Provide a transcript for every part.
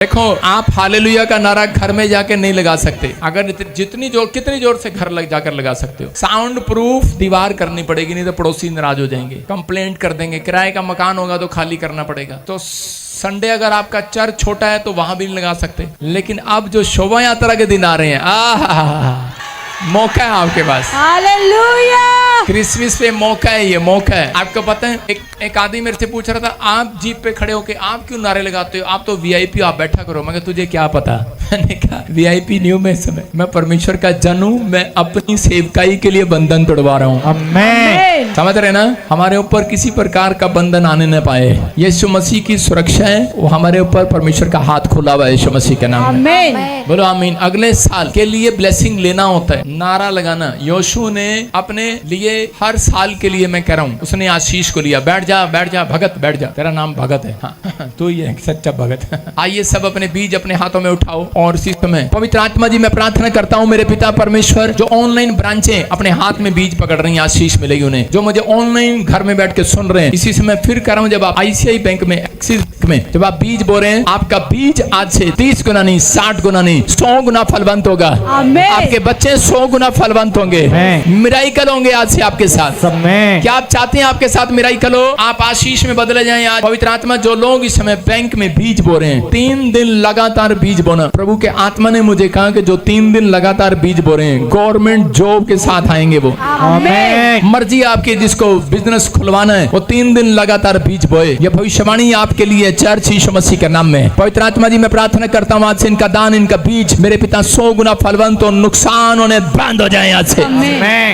देखो, आप हालेलुया का नारा घर में जाके नहीं लगा सकते। अगर कितनी जोर से घर जाकर लगा सकते हो। साउंड प्रूफ दीवार करनी पड़ेगी, नहीं तो पड़ोसी नाराज हो जाएंगे, कंप्लेंट कर देंगे। किराए का मकान होगा तो खाली करना पड़ेगा। तो संडे अगर आपका चर्च छोटा है तो वहां भी नहीं लगा सकते। लेकिन अब जो शोभा यात्रा के दिन आ रहे हैं, मौका है आपके पास। हालेलुया। क्रिसमस पे मौका है, ये मौका है। आपको पता है, एक आदमी मेरे से पूछ रहा था, आप जीप पे खड़े होके आप क्यों नारे लगाते हो? आप तो वीआईपी, आप बैठा करो। मगर तुझे क्या पता? मैंने कहा वीआईपी नहीं हूं मैं इस समय, मैं परमेश्वर का जन हूं। मैं अपनी सेवकाई के लिए बंधन तोड़वा रहा हूं। आमीन। समझ रहे ना? हमारे ऊपर किसी प्रकार का बंधन आने न पाए। यीशु मसीह की सुरक्षा है, वो हमारे ऊपर परमेश्वर का हाथ खुला हुआ है यीशु मसीह के नाम में। आमीन। बोलो आमीन। अगले साल के लिए ब्लेसिंग लेना होता है, नारा लगाना। योशू ने अपने लिए हर साल के लिए, मैं कह रहा हूँ, उसने आशीष को लिया। बैठ जा भगत, बैठ जा, तेरा नाम भगत है। हाँ, तू ही है सच्चा भगत। आइए सब अपने बीज अपने हाथों में उठाओ। और इसी समय पवित्र आत्मा जी, मैं प्रार्थना करता हूँ मेरे पिता परमेश्वर, जो ऑनलाइन ब्रांचें अपने हाथ में बीज पकड़ रही हैं, आशीष मिलेगी उन्हें। जो मुझे ऑनलाइन घर में बैठ के सुन रहे हैं, इसी समय फिर कर रहा हूँ, जब आप आईसीआई बैंक में, एक्सिस में जब आप बीज बो रहे हैं, आपका बीज आज से 30 गुना नहीं, 60 गुना नहीं, 100 गुना फलवंत होगा। आपके बच्चे 100 गुना फलवंत होंगे। मिराइकल होंगे आज से आपके साथ। क्या आप चाहते हैं आपके साथ मिराइकल हो? आप आशीष में बदले जाएं आज। पवित्र आत्मा, जो लोग इस समय बैंक में बीज बो रहे हैं, 3 दिन लगातार बीज बोना। प्रभु के आत्मा ने मुझे कहा कि जो 3 दिन लगातार बीज बो रहे हैं, गवर्नमेंट जॉब के साथ आएंगे वो। मर्जी आपकी, जिसको बिजनेस खुलवाना है वो 3 दिन लगातार बीज बोए। ये भविष्यवाणी आपके लिए चर्च यीशु मसीह के नाम में। पवित्र आत्मा जी, मैं प्रार्थना करता हूँ आज से इनका दान, इनका बीज मेरे पिता 100 गुना फलवंत और नुकसान होने बंद हो जाए आज से।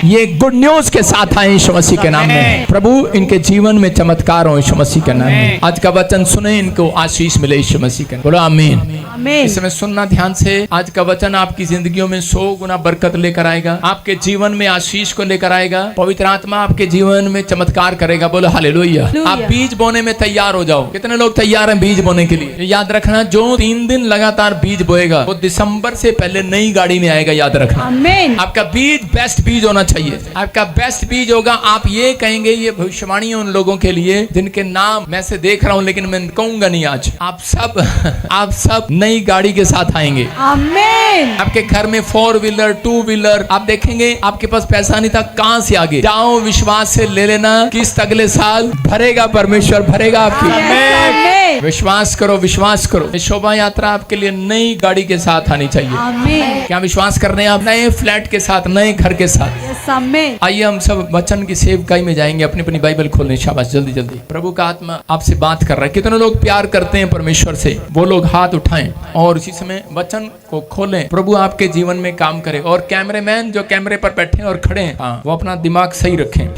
ये गुड न्यूज के साथ आए यीशु मसीह के नाम में। प्रभु इनके जीवन में चमत्कार हो यीशु मसीह के नाम में। आज का वचन सुने, इनको आशीष मिले यीशु मसीह के। बोलो आमीन। इस समय सुनना ध्यान से। आज का वचन आपकी जिंदगियों में 100 गुना बरकत लेकर आएगा, आपके जीवन में आशीष को लेकर आएगा। पवित्र आत्मा आपके जीवन में चमत्कार करेगा। बोलो हालेलुया। आप बीज बोने में तैयार हो जाओ। कितने लोग तैयार हैं बीज बोने के लिए? याद रखना, जो 3 दिन लगातार बीज बोएगा वो दिसंबर से पहले नई गाड़ी में आएगा। याद रखना। आमीन। आपका बीज बेस्ट बीज होना चाहिए। आपका बेस्ट बीज होगा। आप ये कहेंगे, ये भविष्यवाणी उन लोगों के लिए जिनके नाम मैं से देख रहा हूं, लेकिन मैं कहूंगा नहीं आज। आप सब नई गाड़ी के साथ आएंगे। आमीन। आपके घर में 4 व्हीलर 2 व्हीलर आप देखेंगे। आपके पास पैसा नहीं था, कहां से आगे? जाओ विश्वास से ले लेना, किस्त अगले साल भरेगा, परमेश्वर भरेगा आपकी। आमीन। विश्वास करो, विश्वास करो। शोभा यात्रा आपके लिए नई गाड़ी के साथ आनी चाहिए। आमीन। क्या विश्वास कर रहे हैं आप? नए फ्लैट के साथ, नए घर के साथ। आमीन। आइए हम सब वचन की सेवकाई में जाएंगे। अपनी अपनी बाइबल खोलने। शाबाश, जल्दी जल्दी। प्रभु का आत्मा आपसे बात कर रहा है। कितने लोग प्यार करते हैं परमेश्वर से? वो लोग हाथ उठाएं और इसी समय वचन को खोलें। प्रभु आपके जीवन में काम करे। और कैमरेमैन जो कैमरे पर बैठे और खड़े हैं, वो अपना दिमाग सही रखें।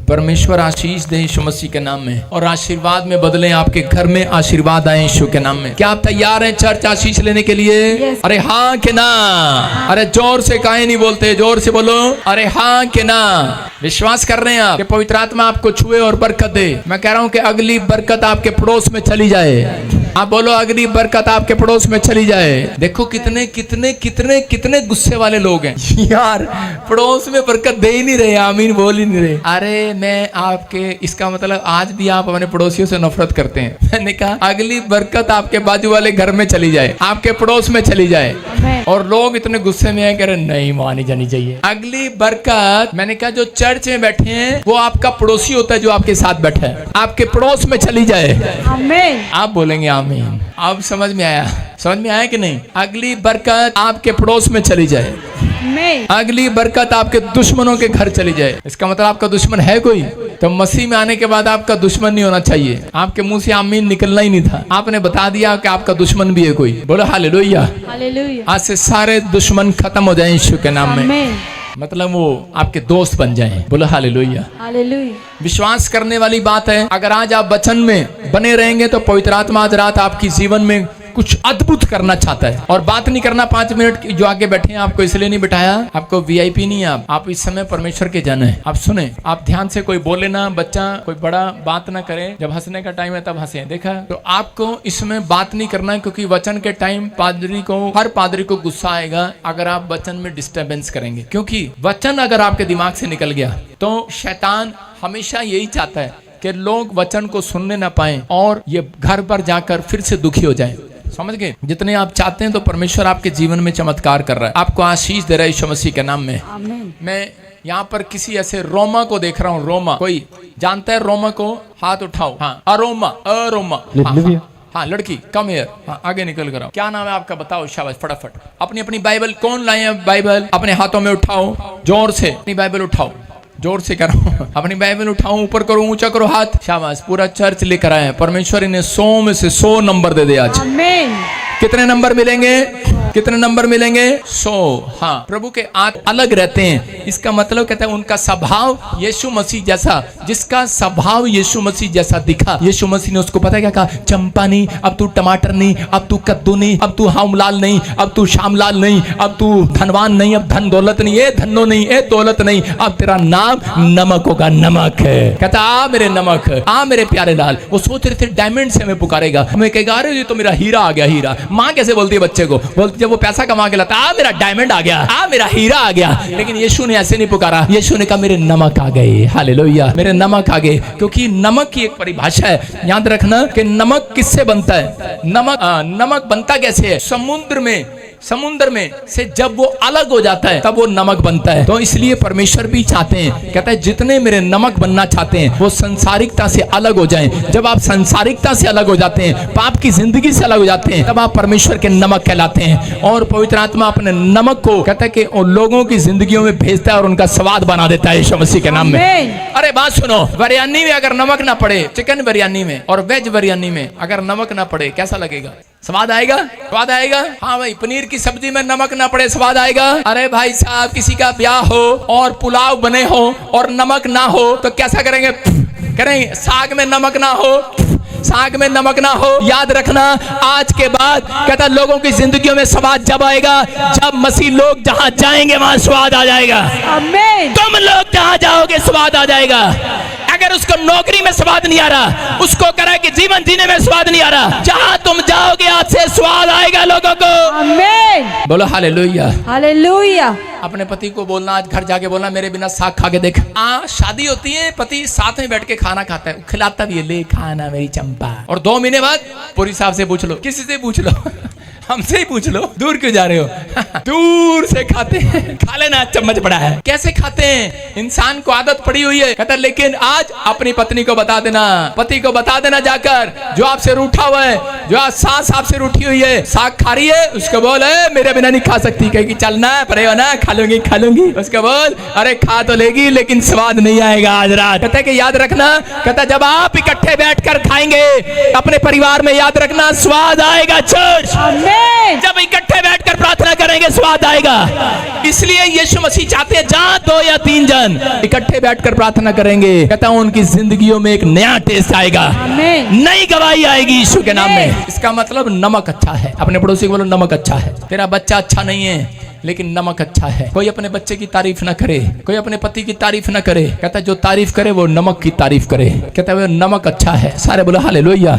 परमेश्वर आशीष दे यीशु मसीह के नाम में, और आशीर्वाद में बदलें। आपके घर में आशीर्वाद आए यीशु के नाम में। क्या आप तैयार हैं चर्च आशीष लेने के लिए? अरे हाँ के ना? अरे जोर से काहे नहीं बोलते? जोर से बोलो, अरे हाँ के ना? विश्वास कर रहे हैं आप कि पवित्र आत्मा आपको छुए और बरकत दे? मैं कह रहा हूँ कि अगली बरकत आपके पड़ोस में चली जाए। आप बोलो, अगली बरकत आपके पड़ोस में चली जाए। देखो कितने कितने कितने कितने गुस्से वाले लोग हैं यार, पड़ोस में बरकत दे ही नहीं रहे, आमीन बोल ही नहीं रहे। अरे मैं आपके, इसका मतलब आज भी आप अपने पड़ोसियों से नफरत करते हैं। मैंने कहा अगली बरकत आपके बाजू वाले घर में चली जाए, आपके पड़ोस में चली जाए। और लोग इतने गुस्से में हैं, कह रहे नहीं मानी जानी चाहिए अगली बरकत। मैंने कहा जो चर्च में बैठे हैं वो आपका पड़ोसी होता है, जो आपके साथ बैठा है, आपके पड़ोस में चली जाए। आमीन। आप बोलेंगे आमीन। अब समझ में आया? समझ में आया कि नहीं? अगली बरकत आपके पड़ोस में चली जाए। अगली बरकत आपके दुश्मनों के घर चली जाए। इसका मतलब आपका दुश्मन है कोई? तो मसीह में आने के बाद आपका दुश्मन नहीं होना चाहिए। आपके मुंह से आमीन निकलना ही नहीं था। आपने बता दिया कि आपका दुश्मन भी है कोई। बोलो हालेलुया। हालेलुया। आज से सारे दुश्मन खत्म हो जाए यीशु के नाम में। मतलब वो आपके दोस्त बन जाएं। बोलो हालेलुया। हालेलुया। विश्वास करने वाली बात है। अगर आज आप वचन में बने रहेंगे तो पवित्र आत्मा आज रात आपकी जीवन में कुछ अद्भुत करना चाहता है। और बात नहीं करना 5 मिनट जो आगे बैठे हैं, आपको इसलिए नहीं बिठाया, आपको वीआईपी नहीं है। आप इस समय परमेश्वर के जन हैं। आप सुने, आप ध्यान से, कोई बोले ना, बच्चा कोई बड़ा बात ना करे। जब हंसने का टाइम है तब हंसे, देखा? तो आपको इसमें बात नहीं करना है, क्योंकि वचन के टाइम हर पादरी को गुस्सा आएगा अगर आप वचन में डिस्टर्बेंस करेंगे। क्योंकि वचन अगर आपके दिमाग से निकल गया तो शैतान हमेशा यही चाहता है कि लोग वचन को सुनने ना पाए और ये घर पर जाकर फिर से दुखी हो जाए। समझ गए? जितने आप चाहते हैं तो परमेश्वर आपके जीवन में चमत्कार कर रहा है, आपको आशीष दे रहा है यीशु मसीह के नाम में। आमीन। मैं यहाँ पर किसी ऐसे रोमा को देख रहा हूँ। रोमा, कोई जानता है रोमा को? हाथ उठाओ। हाँ, अरोमा, अरोमा। हाँ, लड़की, कम हियर। हाँ, आगे निकल कर आओ। क्या नाम है आपका? बताओ, शाबाश, फटाफट। अपनी अपनी बाइबल कौन लाए हैं? बाइबल अपने हाथों में उठाओ, जोर से अपनी बाइबल उठाओ, जोर से करो। अपनी बाइबल उठाओ, ऊपर करो, ऊंचा करो हाथ। शाबाश, पूरा चर्च लेकर आए हैं। परमेश्वर इन्हें 100 में से 100 नंबर दे दे आज। आमीन। कितने नंबर मिलेंगे? कितने नंबर मिलेंगे? 100। हाँ, प्रभु के आंख अलग रहते हैं। इसका मतलब कहता है उनका स्वभाव यीशु मसीह जैसा, जिसका स्वभाव यीशु मसीह जैसा दिखा, यीशु मसीह ने उसको पता है क्या कहा? चंपा नहीं, अब तू टमाटर नहीं, अब तू कद्दू नहीं, अब तू हामलाल नहीं, अब तू श्यामलाल नहीं, अब तू धनवान नहीं, अब धन दौलत नहीं, ए धनो नहीं, ए दौलत नहीं, अब तेरा नाम नमक होगा। नमक है। कहता आ मेरे नमक, आ मेरे प्यारे लाल। वो सोच रहे थे डायमंड से हमें पुकारेगा, हमें कहेगा अरे ये तो मेरा हीरा आ गया। हीरा माँ कैसे बोलती है बच्चे को? बोलती जब वो पैसा कमा के लाता, आ मेरा डायमंड आ गया, आ मेरा हीरा आ गया। लेकिन यीशु ने ऐसे नहीं पुकारा, यीशु ने कहा मेरे नमक आ गए। हालेलुया, मेरे नमक आ गए। क्योंकि नमक की एक परिभाषा है, याद रखना कि नमक किससे बनता है? नमक बनता कैसे है? समुद्र में से जब वो अलग हो जाता है तब वो नमक बनता है। तो इसलिए परमेश्वर भी चाहते हैं, कहता है जितने मेरे नमक बनना चाहते हैं वो संसारिकता से अलग हो जाएं। जब आप संसारिकता से अलग हो जाते हैं, पाप की जिंदगी से अलग हो जाते हैं, तब आप परमेश्वर के नमक कहलाते हैं। और पवित्र आत्मा अपने नमक को कहता है कि लोगों की जिंदगियों में भेजता है और उनका स्वाद बना देता है यीशु मसीह के नाम में। अरे बात सुनो, बिरयानी में अगर नमक ना पड़े, चिकन बिरयानी में और वेज बिरयानी में अगर नमक ना पड़े, कैसा लगेगा? स्वाद आएगा? स्वाद आएगा? हाँ भाई, पनीर की सब्जी में नमक ना पड़े, स्वाद आएगा? अरे भाई साहब, किसी का ब्याह हो और पुलाव बने हो और नमक ना हो तो कैसा करेंगे? करेंगे। साग में नमक ना हो, साग में नमक ना हो। याद रखना, आज के बाद कहता लोगों की जिंदगियों में स्वाद जब आएगा जब मसीह लोग जहां जाएंगे वहां स्वाद आ जाएगा। आमीन। तुम लोग जहां जाओगे स्वाद आ जाएगा। अगर उसको नौकरी में स्वाद नहीं आ रहा, उसको करा कि जीवन जीने में स्वाद नहीं आ रहा, जहां तुम जाओगे आज से स्वाद आएगा लोगों को। आमीन। बोलो हालेलुया। हालेलुया। अपने पति को बोलना, आज घर जाके बोलना मेरे बिना साग खा के देख। शादी होती है, पति साथ में बैठ के खाना खाता है, खिलाता भी है, ले खाना मेरी चंपा। और 2 महीने बाद पुरी साहब से पूछ लो, किसी से पूछ लो, हमसे ही पूछ लो, दूर क्यों जा रहे हो? दूर से खाते हैं, खा लेना, चम्मच पड़ा है। कैसे खाते हैं? इंसान को आदत पड़ी हुई है। कहता लेकिन आज अपनी पत्नी को बता देना, पति को बता देना जाकर, जो आपसे रूठा हुआ है, जो आज सास आपसे रूठी हुई है, साग खा रही है, उसको बोल मेरे बिना नहीं खा सकती, कहेगी चलना परे हो ना, खा लूंगी। उसको बोल अरे खा तो लेगी लेकिन स्वाद नहीं आएगा आज रात। कहता है कि याद रखना, कहता जब आप इकट्ठे बैठकर खाएंगे अपने परिवार में, याद रखना स्वाद आएगा। चर्च जब इकट्ठे बैठकर प्रार्थना करेंगे स्वाद आएगा। इसलिए यीशु मसीह चाहते हैं जहां 2 या 3 जन इकट्ठे बैठकर प्रार्थना करेंगे, कहता हूं उनकी जिंदगियों में एक नया टेस्ट आएगा, नई गवाही आएगी यीशु के नाम में। इसका मतलब नमक अच्छा है। अपने पड़ोसी को बोलो नमक अच्छा है। तेरा बच्चा अच्छा नहीं है लेकिन नमक अच्छा है। कोई अपने बच्चे की तारीफ ना करे, कोई अपने पति की तारीफ ना करे, कहता जो तारीफ करे वो नमक की तारीफ करे, कहता है नमक अच्छा है। सारे बोलो हालेलुया।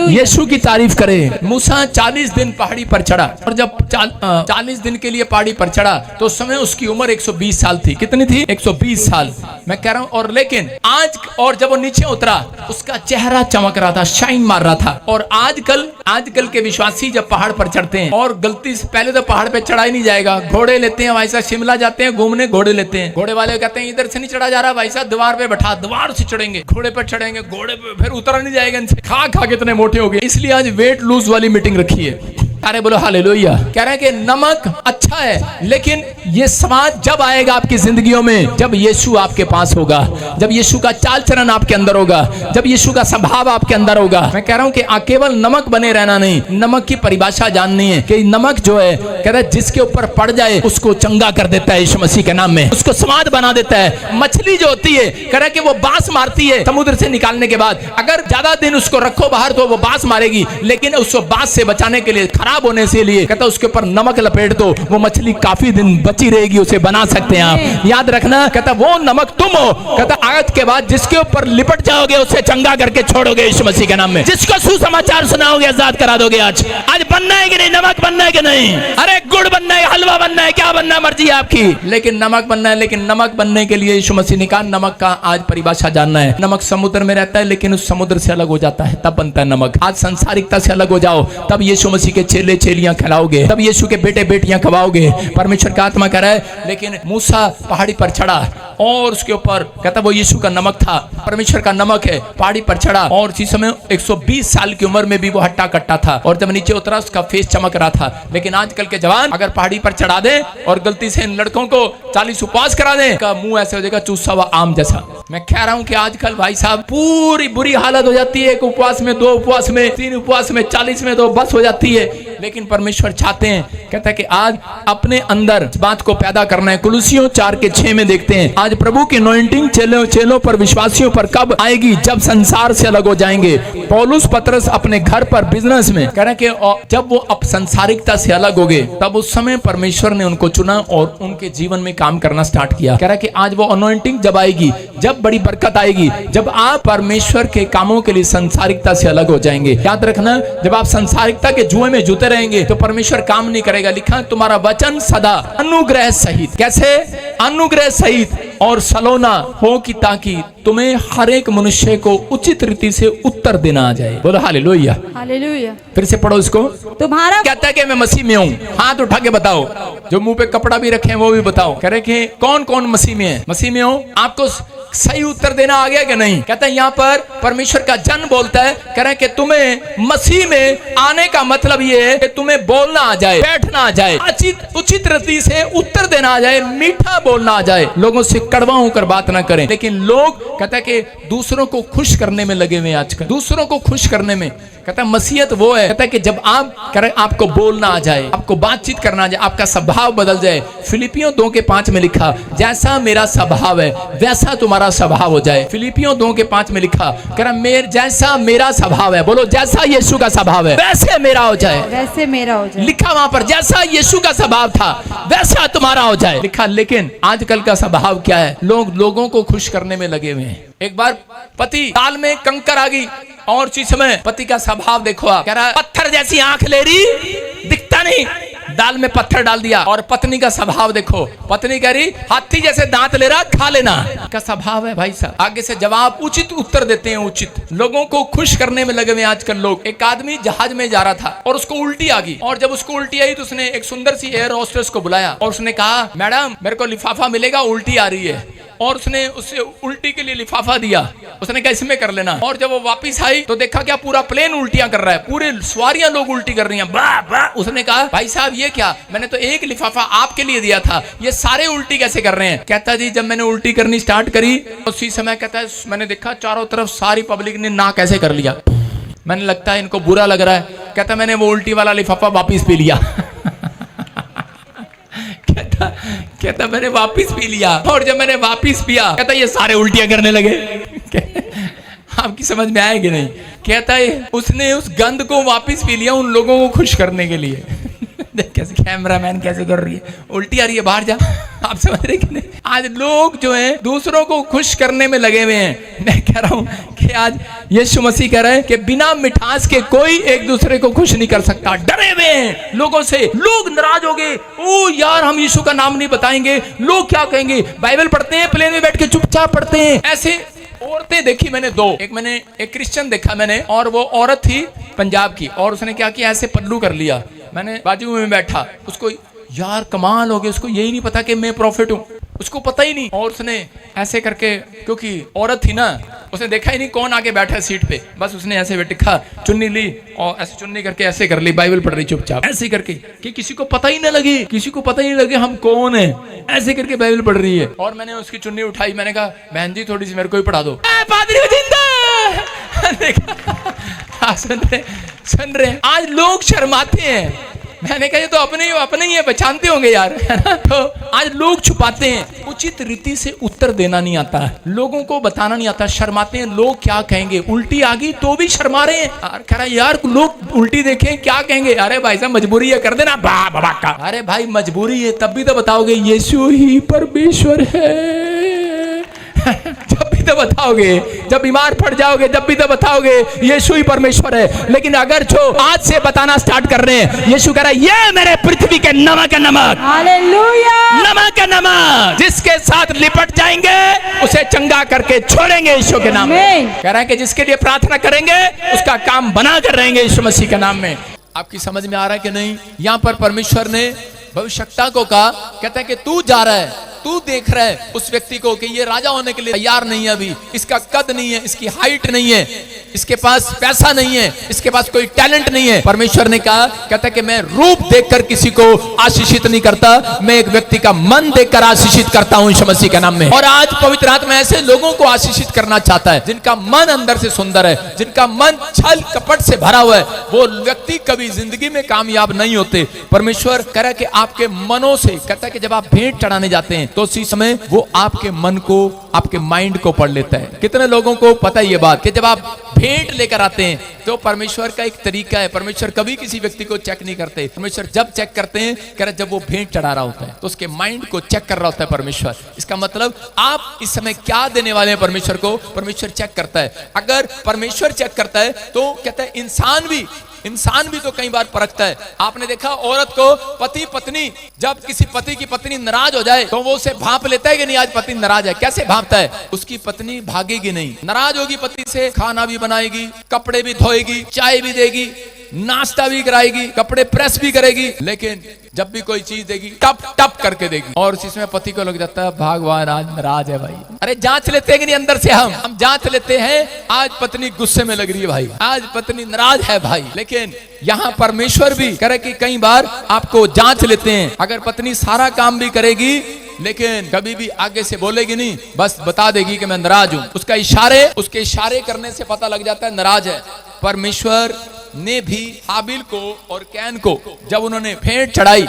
यीशु की तारीफ करे। मूसा 40 दिन पहाड़ी पर चढ़ा और जब 40 दिन के लिए पहाड़ी पर चढ़ा तो उस समय उसकी उम्र 120 साल थी। कितनी थी? 120 साल। मैं कह रहा हूं, और लेकिन आज और जब वो नीचे उतरा उसका चेहरा चमक रहा था, शाइन मार रहा था। और आजकल के विश्वासी जब पहाड़ पर चढ़ते हैं, और गलती से पहले तो पहाड़ पे चढ़ा ही नहीं जाएगा, घोड़े लेते हैं भाई साहब, शिमला जाते हैं घूमने, घोड़े लेते हैं। घोड़े वाले कहते हैं इधर से नहीं चढ़ा जा रहा भाई साहब, दीवार पे बैठा, दीवार से चढ़ेंगे, घोड़े पर चढ़ेंगे, घोड़े पे फिर उतरा नहीं जाएगा इनसे, खा खा कितने मोटे हो गए। इसलिए आज वेट लूज वाली मीटिंग रखी है। अरे बोलो हालेलुया। कह रहे हैं कि नमक अच्छा है लेकिन ये स्वाद जब आएगा आपकी जिंदगियों में जब यीशु आपके पास होगा, जब यीशु का चाल चलन आपके अंदर होगा, जब यीशु का स्वभाव आपके अंदर होगा। मैं कह रहा हूं कि केवल नमक बने रहना नहीं, नमक की परिभाषा जाननी है कि नमक जो है, कह रहा है जिसके ऊपर पड़ जाए उसको चंगा कर देता है यीशु मसीह के नाम में, उसको स्वाद बना देता है। मछली जो होती है, कह रहा है कि वो बांस मारती है समुद्र से निकालने के बाद, अगर ज्यादा दिन उसको रखो बाहर तो वो बांस मारेगी, लेकिन उसको बांस से बचाने के लिए, खराब होने से लिए, कहता उसके ऊपर नमक लपेट दो, वो मछली काफी दिन बची रहेगी, उसे बना सकते हैं आप। याद रखना, कहता वो नमक तुम हो। कहता आज के बाद जिसके ऊपर लिपट जाओगे उसे चंगा करके छोड़ोगे यीशु मसीह के नाम में, जिसको सुसमाचार सुनाओगे आजाद करा दोगे। आज बनना है कि नहीं? नमक बनना है कि नहीं? अरे गुड़ बनना है, हलवा बनना है, क्या बनना है मर्जी है आपकी, लेकिन नमक बनना है। लेकिन नमक बनने के लिए यीशु मसीह ने कहा नमक का आज परिभाषा जानना है। नमक समुद्र में रहता है लेकिन उस समुद्र से अलग हो जाता है तब बनता है नमक। आज सांसारिकता से अलग हो जाओ तब यीशु मसीह के चेले चेलियां खिलाओगे, तब यीशु के बेटे बेटियां खवाओगे। परमेश्वर का आत्मा कह रहा है लेकिन मूसा पहाड़ी पर चढ़ा और उसके ऊपर कहता वो यीशु का नमक था, परमेश्वर का नमक है। पहाड़ी पर चढ़ा और इसी समय 120 साल की उम्र में भी वो हट्टा कट्टा था और जब नीचे उतरा उसका फेस चमक रहा था। लेकिन आजकल के जवान अगर पहाड़ी पर चढ़ा दे और गलती से इन लड़कों को 40 उपवास करा दे का मुंह ऐसे हो जाएगा चूसा हुआ आम जैसा। मैं कह रहा हूं कि आजकल भाई साहब पूरी बुरी हालत हो जाती है। एक उपवास में, 2 उपवास में, 3 उपवास में, 40 में तो बस हो जाती है। लेकिन परमेश्वर चाहते हैं, कहता है कि आज अपने अंदर इस बात को पैदा करना है। कुलुसियों 4:6 में देखते हैं आज प्रभु की अनॉइंटिंग चेलों पर, विश्वासियों पर कब आएगी? जब संसार से अलग हो जाएंगे। पौलुस पतरस अपने घर पर, बिजनेस में कह रहे हैं कि जब वो अब संसारिकता से अलग हो गए तब उस समय परमेश्वर ने उनको चुना और उनके जीवन में काम करना स्टार्ट किया। कह रहा है कि आज वो अनॉइंटिंग जब आएगी, जब बड़ी बरकत आएगी, जब आप परमेश्वर के कामों के लिए संसारिकता से अलग हो जाएंगे। याद रखना, जब आप संसारिकता के जुए में जुते रहेंगे तो परमेश्वर काम नहीं करेगा। लिखा तुम्हारा वचन सदा अनुग्रह सहित, कैसे? अनुग्रह सहित और सलोना हो कि ताकि तुम्हें हर एक मनुष्य को उचित रीति से उत्तर देना आ जाए। बोलो हालेलुया, हालेलुया। फिर से पढ़ो इसको। तुम्हारा कहता है कि मैं मसीह में हूँ, हाथ उठा के बताओ। जो मुंह पे कपड़ा भी रखे हैं वो भी बताओ। कह रहे कि कौन कौन मसीह में है? मसीह में हो? आपको सही उत्तर देना आ गया कि नहीं? कहता है यहाँ पर परमेश्वर का जन बोलता है, कह रहे कि तुम्हें मसीह में आने का मतलब ये है कि तुम्हें बोलना आ जाए, बैठना आ जाए, उचित रीति से उत्तर देना आ जाए, मीठा बोलना आ जाए, लोगों से कड़वा होकर बात ना करें। लेकिन लोग कहता है कि दूसरों को खुश करने में लगे हुए आजकल, दूसरों को खुश करने में। कहता है मसीहत वो है, कहता है कि जब आप करें आपको बोलना आ जाए, आपको बातचीत करना आ जाए, आपका स्वभाव बदल जाए। फिलिपियों 2:5 में लिखा जैसा मेरा स्वभाव है वैसा तुम्हारा स्वभाव हो जाए। फिलिपियों 2:5 में लिखा कह रहा जैसा मेरा स्वभाव है, बोलो जैसा यीशु का स्वभाव है वैसे मेरा हो जाए, वैसे मेरा हो जाए। लिखा वहां पर जैसा यीशु का स्वभाव था वैसा तुम्हारा हो जाए लिखा। लेकिन आजकल का स्वभाव क्या है? लोगों को खुश करने में लगे हुए हैं। एक बार पति दाल में कंकर आ गई और उसी समय पति का स्वभाव देखो, आप कह रहा पत्थर जैसी आंख ले रही, दिखता नहीं, दाल में पत्थर डाल दिया। और पत्नी का स्वभाव देखो, पत्नी कह रही हाथी जैसे दांत ले रहा, खा लेना का स्वभाव है भाई साहब। आगे से जवाब उचित उत्तर देते हैं, उचित। लोगों को खुश करने में लगे हुए आजकल लोग। एक आदमी जहाज में जा रहा था और उसको उल्टी आ गई, और जब उसको उल्टी आई तो उसने एक सुंदर सी एयर होस्टेस को बुलाया और उसने कहा मैडम मेरे को लिफाफा मिलेगा, उल्टी आ रही है। और उसने उससे उल्टी के लिए लिफाफा दिया, उसने कहा इसमें कर लेना। और जब वो वापस आई तो देखा क्या पूरा प्लेन उल्टियां कर रहा है, पूरे सवारियां लोग उल्टी कर रही हैं, बा बा। उसने कहा भाई साहब ये क्या, मैंने तो एक लिफाफा आपके लिए दिया था, ये सारे उल्टी कैसे कर रहे हैं? कहता जी जब मैंने उल्टी करनी स्टार्ट करी उसी समय कहता है मैंने देखा चारों तरफ सारी पब्लिक ने ना कैसे कर लिया, मैंने लगता है इनको बुरा लग रहा है। कहता मैंने वो उल्टी वाला लिफाफा वापिस पी लिया। कहता मैंने वापिस पी लिया, और जब मैंने वापिस पिया कहता ये सारे उल्टियां करने लगे। आपकी समझ में आएगी नहीं? कहता है उसने उस गंद को वापिस पी लिया उन लोगों को खुश करने के लिए। देख कैसे कैमरामैन कैसे कर रही है, उल्टी आ रही है, बाहर जा। आप समझ रहे कि नहीं? आज लोग जो हैं दूसरों को खुश करने में लगे हुए हैं। मैं कह रहा हूं कि आज यीशु मसीह कह रहे हैं कि बिना मिठास के कोई एक दूसरे को खुश नहीं कर सकता। डरे हुए हैं लोगों से, लोग नाराज हो गए, ओ यार हम यीशु का नाम नहीं बताएंगे, लोग क्या कहेंगे। बाइबल पढ़ते हैं, प्लेन में बैठ के चुपचाप पढ़ते हैं। ऐसे औरतें देखी मैंने दो, एक क्रिश्चियन देखा मैंने, और वो औरत थी पंजाब की, और उसने क्या किया ऐसे पल्लू कर लिया। मैंने बाजू में बैठा, उसको यार कमाल हो गया, उसको यही नहीं पता कि मैं प्रॉफिट हूँ, उसको पता ही नहीं। और उसने ऐसे करके, क्योंकि औरत थी ना, उसने देखा ही नहीं कौन आगे बैठा है सीट पे, बस उसने ऐसे बैठा, चुन्नी ली और ऐसे चुन्नी करके ऐसे कर ली, बाइबल पढ़ रही चुपचाप ऐसे करके कि किसी को पता ही ना लगे, किसी को पता ही नहीं लगे हम कौन है, ऐसे करके बाइबल पढ़ रही है। और मैंने उसकी चुन्नी उठाई, मैंने कहा बहन जी थोड़ी सी मेरे को ही पढ़ा दो। पादरी जिंदा। सुन रहे आज लोग शर्माते हैं। मैंने कहा ये तो अपने ही है, पहचानते होंगे यार, है ना? तो आज लोग छुपाते हैं, उचित रीति से उत्तर देना नहीं आता, लोगों को बताना नहीं आता, शर्माते हैं। लोग क्या कहेंगे, उल्टी आ गई तो भी शर्मा रहे हैं। कह रहा यार लोग उल्टी देखें क्या कहेंगे। अरे भाई साहब मजबूरी है, कर देना बाबा का। अरे भाई मजबूरी है तब भी तो बताओगे यीशु ही परमेश्वर है। जब भी तो बताओगे, जब बीमार पड़ जाओगे जब भी तो बताओगे यीशु ही परमेश्वर है। लेकिन अगर जो आज से बताना स्टार्ट कर रहे हैं, यीशु कह रहा है ये मेरे पृथ्वी के नमक है, नमक, हालेलुया, नमक है, नमक, जिसके साथ लिपट जाएंगे उसे चंगा करके छोड़ेंगे यीशु के नाम में। कह रहा है कि जिसके लिए प्रार्थना करेंगे उसका काम बना कर रहेंगे यीशु मसीह के नाम में। आपकी समझ में आ रहा है कि नहीं? यहाँ पर परमेश्वर ने भविष्यवक्ता को कहा, कहता है कि तू जा रहा है, तू देख रहा है उस व्यक्ति को कि ये राजा होने के लिए तैयार नहीं है, अभी इसका कद नहीं है, इसकी हाइट नहीं है, इसके पास पैसा नहीं है, इसके पास कोई टैलेंट नहीं है। परमेश्वर ने कहा, कहता है कि मैं रूप देखकर किसी को आशीषित नहीं करता, मैं एक व्यक्ति का मन देखकर आशीषित करता हूं यीशु मसीह के नाम में। और आज पवित्र आत्मा ऐसे लोगों को आशीषित करना चाहता है जिनका मन अंदर से सुंदर है, जिनका मन छल कपट से भरा हुआ है, वो व्यक्ति कभी जिंदगी में कामयाब नहीं होते। परमेश्वर कह रहा है कि आपके मनों से, कहता है कि जब आप भेंट चढ़ाने जाते हैं तो उसी समय वो आपके मन को, आपके माइंड को पढ़ लेता है। कितने लोगों को पता है ये बात कि जब आप भेंट लेकर आते हैं तो परमेश्वर का एक तरीका है, परमेश्वर कभी किसी व्यक्ति को चेक नहीं करते। परमेश्वर जब चेक करते हैं, कह रहे जब वो भेंट चढ़ा रहा होता है तो उसके माइंड को चेक कर रहा होता है परमेश्वर। इसका मतलब आप इस समय क्या देने वाले हैं परमेश्वर को, परमेश्वर चेक करता है। अगर परमेश्वर चेक करता है तो कहता है इंसान भी तो कई बार परखता है। आपने देखा औरत को पति पत्नी, जब किसी पति की पत्नी नाराज हो जाए तो वो उसे भांप लेता है कि नहीं आज पति नाराज है। कैसे भांपता है? उसकी पत्नी भागेगी नहीं, नाराज होगी पति से, खाना भी बनाएगी, कपड़े भी धोएगी, चाय भी देगी, नाश्ता भी कराएगी, कपड़े प्रेस भी करेगी, लेकिन जब भी कोई चीज देगी टप टप करके देगी। और इसमें पति को लग जाता है भगवान आज नाराज है भाई। अरे जांच लेते हैं कि नहीं अंदर से, हम जांच लेते हैं आज पत्नी गुस्से में लग रही है भाई, आज पत्नी नाराज है भाई। लेकिन यहाँ परमेश्वर भी करे कि कई बार आपको जांच लेते हैं। अगर पत्नी सारा काम भी करेगी लेकिन कभी भी आगे से बोलेगी नहीं, बस बता देगी कि मैं नाराज हूं, उसके इशारे करने से पता लग जाता है नाराज है। परमेश्वर ने भी हाबिल को और कैन को जब उन्होंने भेंट चढ़ाई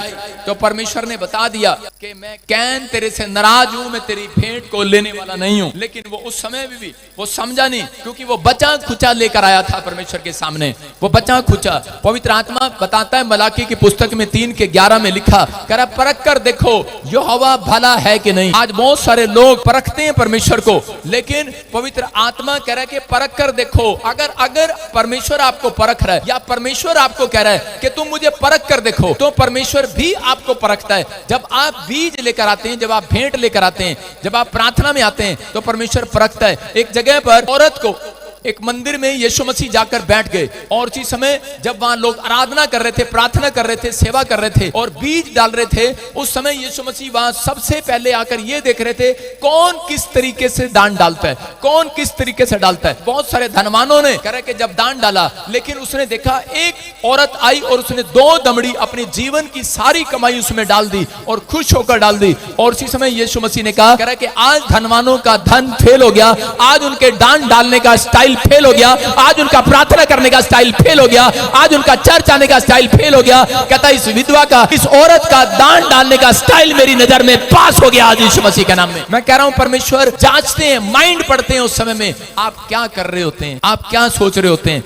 तो परमेश्वर ने बता दिया कि मैं कैन तेरे से नाराज हूं, मैं तेरी भेंट को लेने वाला नहीं हूं। लेकिन वो उस समय भी वो समझा नहीं, क्योंकि वो बचा खुचा लेकर आया था परमेश्वर के सामने। वो बचा खुचा, पवित्र आत्मा बताता है मलाकी की पुस्तक में 3:11 में लिखा, कह रहा परख कर देखो यहोवा भला है कि नहीं। आज बहुत सारे लोग परखते हैं परमेश्वर को, लेकिन पवित्र आत्मा कह रहा है कि परख कर देखो। अगर परमेश्वर आपको परख रहा है या परमेश्वर आपको कह रहा है कि तुम मुझे परख कर देखो, तो परमेश्वर भी आपको परखता है। जब आप बीज लेकर आते हैं, जब आप भेंट लेकर आते हैं, जब आप प्रार्थना में आते हैं तो परमेश्वर परखता है। एक जगह पर औरत को एक मंदिर में यीशु मसीह जाकर बैठ गए और उसी समय जब वहां लोग आराधना कर रहे थे, प्रार्थना कर रहे थे, सेवा कर रहे थे और बीज डाल रहे थे, उस समय यीशु मसीह वहां सबसे पहले आकर ये देख रहे थे कौन किस तरीके से दान डालता है, कौन किस तरीके से डालता है। बहुत सारे धनवानों ने कह रहे कि जब दान डाला, लेकिन उसने देखा एक औरत आई और उसने 2 दमड़ी अपने जीवन की सारी कमाई उसमें डाल दी और खुश होकर डाल दी। और उसी समय यीशु मसीह ने कहा, कह रहा कि आज धनवानों का धन फेल हो गया, आज उनके दान डालने का स्टाइल फेल हो गया, आज उनका प्रार्थना करने का स्टाइल फेल हो गया, आज उनका चर्च आने का स्टाइल फेल हो गया। कहता इस विधवा का, इस औरत का दान डालने का स्टाइल मेरी नजर में पास हो गया आज यीशु मसीह के नाम में। मैं कह रहा हूं परमेश्वर जांचते हैं, माइंड पढ़ते हैं उस समय में आप क्या कर रहे होते हैं, आप क्या सोच रहे होते हैं।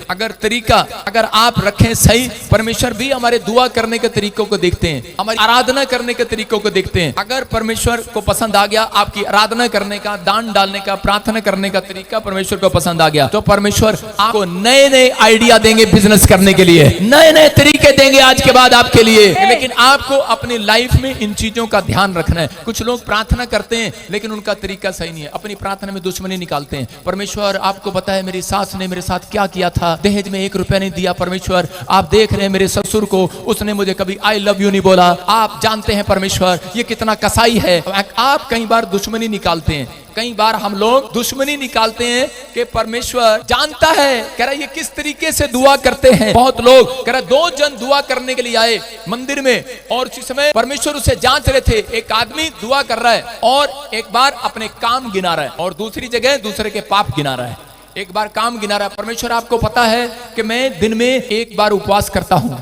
अगर आप रखें सही, परमेश्वर भी हमारे दुआ करने के तरीकों को देखते हैं, हमारी आराधना करने के तरीकों को देखते हैं। अगर परमेश्वर को पसंद आ गया आपकी आराधना करने का, दान डालने का, प्रार्थना करने का तरीका परमेश्वर को पसंद आ गया, तो परमेश्वर आपको नए आइडिया देंगे बिजनेस करने के लिए, नए तरीके देंगे आज के बाद आपके लिए। लेकिन आपको अपनी लाइफ में इन चीजों का ध्यान रखना है। कुछ लोग प्रार्थना करते हैं लेकिन उनका तरीका सही नहीं है, अपनी प्रार्थना में दुश्मनी निकालते हैं। परमेश्वर आपको पता है मेरी सास ने मेरे साथ क्या किया था, दहेज में 1 रुपया नहीं दिया। परमेश्वर आप देख रहे हैं मेरे ससुर को, उसने मुझे कभी आई लव यू नहीं बोला। आप जानते हैं परमेश्वर ये कितना कसाई है। आप कई बार दुश्मनी निकालते हैं, कई बार हम लोग दुश्मनी निकालते हैं कि परमेश्वर जानता है, कह रहा ये किस तरीके से दुआ करते हैं। बहुत लोग कह रहा 2 जन दुआ करने के लिए आए मंदिर में और उसी समय परमेश्वर उसे जांच रहे थे। एक आदमी दुआ कर रहा है और एक बार अपने काम गिना रहा है और दूसरी जगह दूसरे के पाप गिना रहा है। एक बार काम गिना रहा है। परमेश्वर आपको पता है कि मैं दिन में 1 बार उपवास करता हूं,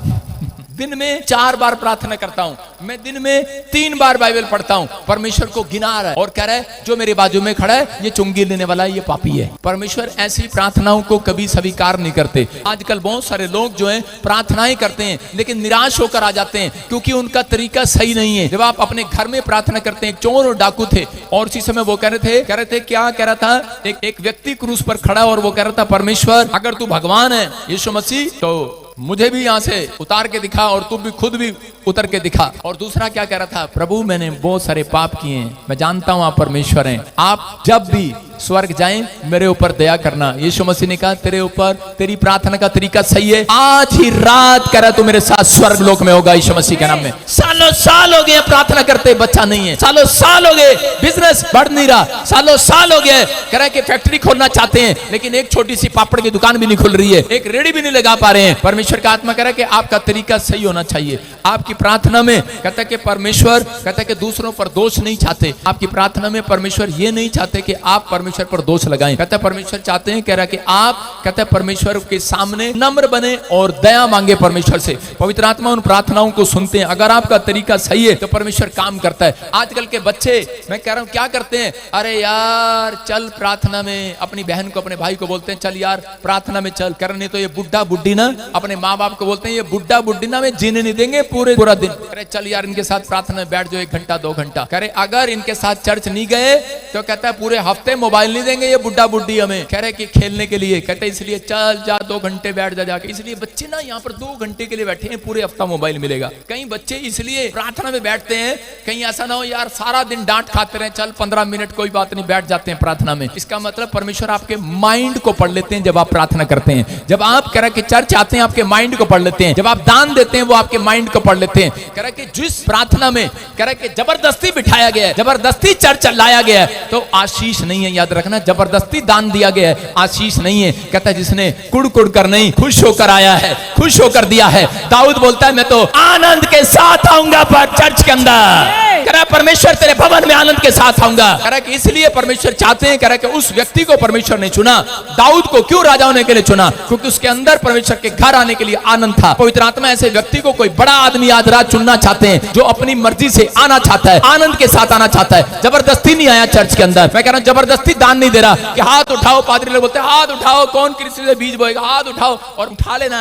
दिन में 4 बार प्रार्थना करता हूँ, मैं दिन में 3 बार बाइबल पढ़ता हूँ। परमेश्वर को गिना रहा है और कह रहा है जो मेरे बाजू में खड़ा है ये चुंगी लेने वाला है, ये पापी है। परमेश्वर ऐसी प्रार्थनाओं को कभी स्वीकार नहीं करते। आजकल बहुत सारे लोग जो है प्रार्थनाएं करते हैं लेकिन निराश होकर आ जाते हैं क्योंकि उनका तरीका सही नहीं है। जब आप अपने घर में प्रार्थना करते हैं, एक चोर और डाकू थे और उसी समय वो कह रहे थे क्या कह रहा था, एक व्यक्ति क्रूस पर खड़ा और वो कह रहा था परमेश्वर अगर तू भगवान है यीशु मसीह तो मुझे भी यहाँ से उतार के दिखा और तू भी खुद भी उतर के दिखा। और दूसरा क्या कह रहा था, प्रभु मैंने बहुत सारे पाप किए हैं, मैं जानता हूँ आप परमेश्वर हैं, आप जब भी स्वर्ग जाएं मेरे ऊपर दया करना। यीशु मसीह ने कहा तेरे ऊपर तेरी प्रार्थना का तरीका सही है, आज ही रात कह रहा तू मेरे साथ स्वर्ग लोक में होगा यीशु मसीह के नाम में। सालों साल हो गए प्रार्थना करते, बच्चा नहीं है, सालों साल हो गए बिजनेस बढ़ नहीं रहा, सालों साल हो गए कह रहा कि फैक्ट्री खोलना चाहते हैं लेकिन एक छोटी सी पापड़ की दुकान भी नहीं खुल रही है, एक रेडी भी नहीं लगा पा रहे हैं। परमेश्वर का आत्मा कह रहा है कि आपका तरीका सही होना चाहिए। आपकी प्रार्थना में कहता है कि परमेश्वर कहता है कि दूसरों पर दोष नहीं चाहते, आपकी प्रार्थना में परमेश्वर ये नहीं चाहते कि आप परमेश्वर पर दोष लगाएं। कहता है परमेश्वर चाहते हैं, कह रहा है कि आप कहता है परमेश्वर के सामने नम्र बने और दया मांगे परमेश्वर से। पवित्र आत्मा उन प्रार्थनाओं को सुनते हैं। अगर आपका तरीका सही है तो परमेश्वर काम करता है। आजकल के बच्चे मैं कह रहा हूं क्या करते हैं, अरे यार चल प्रार्थना में, अपनी बहन को अपने भाई को बोलते हैं चल यार प्रार्थना में चल, करने तो ये बुढ़ा बुढ़ी ना अपने माँ बाप को बोलते हैं ये बुढ़ा बुढ़ी ना में जीने नहीं देंगे पूरा दिन। अरे चल यार इनके साथ प्रार्थना में बैठ जाओ 1 घंटा 2 घंटा। करे अगर इनके साथ चर्च नहीं गए तो कहता है पूरे हफ्ते मोबाइल नहीं देंगे ये बुढ़ा बुढ़ी हमें। कह रहे कि खेलने के लिए, कहते इसलिए चल जा 2 घंटे बैठ जा जाके। इसलिए बच्चे ना यहाँ पर 2 घंटे के लिए बैठे हैं, पूरे हफ्ता मोबाइल मिलेगा। कई बच्चे इसलिए प्रार्थना में बैठते हैं, कहीं ऐसा ना हो यार सारा दिन डांट खाते रहे, चल 15 मिनट कोई बात नहीं बैठ जाते हैं प्रार्थना में। इसका मतलब परमेश्वर आपके माइंड को पढ़ लेते हैं जब आप प्रार्थना करते हैं। जब आप कह रहे कि चर्च आते हैं आपके माइंड को पढ़ लेते हैं, जब आप दान देते हैं वो आपके माइंड को पढ़ लेते हैं। कह रहे कि जिस प्रार्थना में कह रहे कि जबरदस्ती बिठाया गया है, जबरदस्ती चर्च लाया गया है तो आशीष नहीं है, याद रखना। जबरदस्ती दान दिया गया है आशीष नहीं है। कहता है जिसने कुड़ कुड़ कर नहीं खुश होकर आया है, खुश होकर दिया है। दाऊद बोलता है मैं तो आनंद के साथ आऊंगा पर चर्च के अंदर। कह रहा परमेश्वर तेरे भवन में आनंद के साथ आऊंगा। कह रहा कि इसलिए परमेश्वर चाहते हैं, कह रहा कि उस व्यक्ति को परमेश्वर ने चुना। दाऊद को क्यों राजा होने के लिए चुना? क्योंकि उसके अंदर परमेश्वर के घर आने के लिए आनंद था। पवित्र आत्मा ऐसे व्यक्ति को, कोई बड़ा आदमी आज रात चुनना चाहते हैं जो अपनी मर्जी से आना चाहता है, आनंद के साथ आना चाहता है। जबरदस्ती नहीं आया चर्च के अंदर। मैं कह रहा हूं जबरदस्ती दान नहीं दे रहा कि हाथ उठाओ, पादरी लोग बोलते हैं हाथ उठाओ, कौन कृषि से बीज बोएगा, हाथ उठाओ और उठा लेना,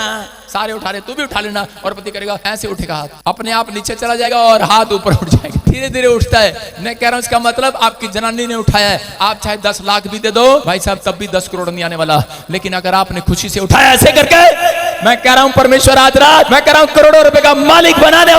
सारे उठा रहे तू भी उठा लेना। और पति करेगा ऐसे उठेगा हाथ, अपने आप नीचे चला जाएगा और हाथ ऊपर उठ जाएगा, धीरे धीरे उठता है। मैं कह रहा हूं इसका मतलब आपकी जनानी ने उठाया है, आप चाहे 10 लाख भी दे दो भाई साहब तब भी 10 करोड़ नहीं आने वाला। लेकिन अगर आपने खुशी से उठाया ऐसे करके, मैं कह रहा हूं परमेश्वर आज रात मैं कह रहा हूं करोड़ों रुपए का मालिक बनाने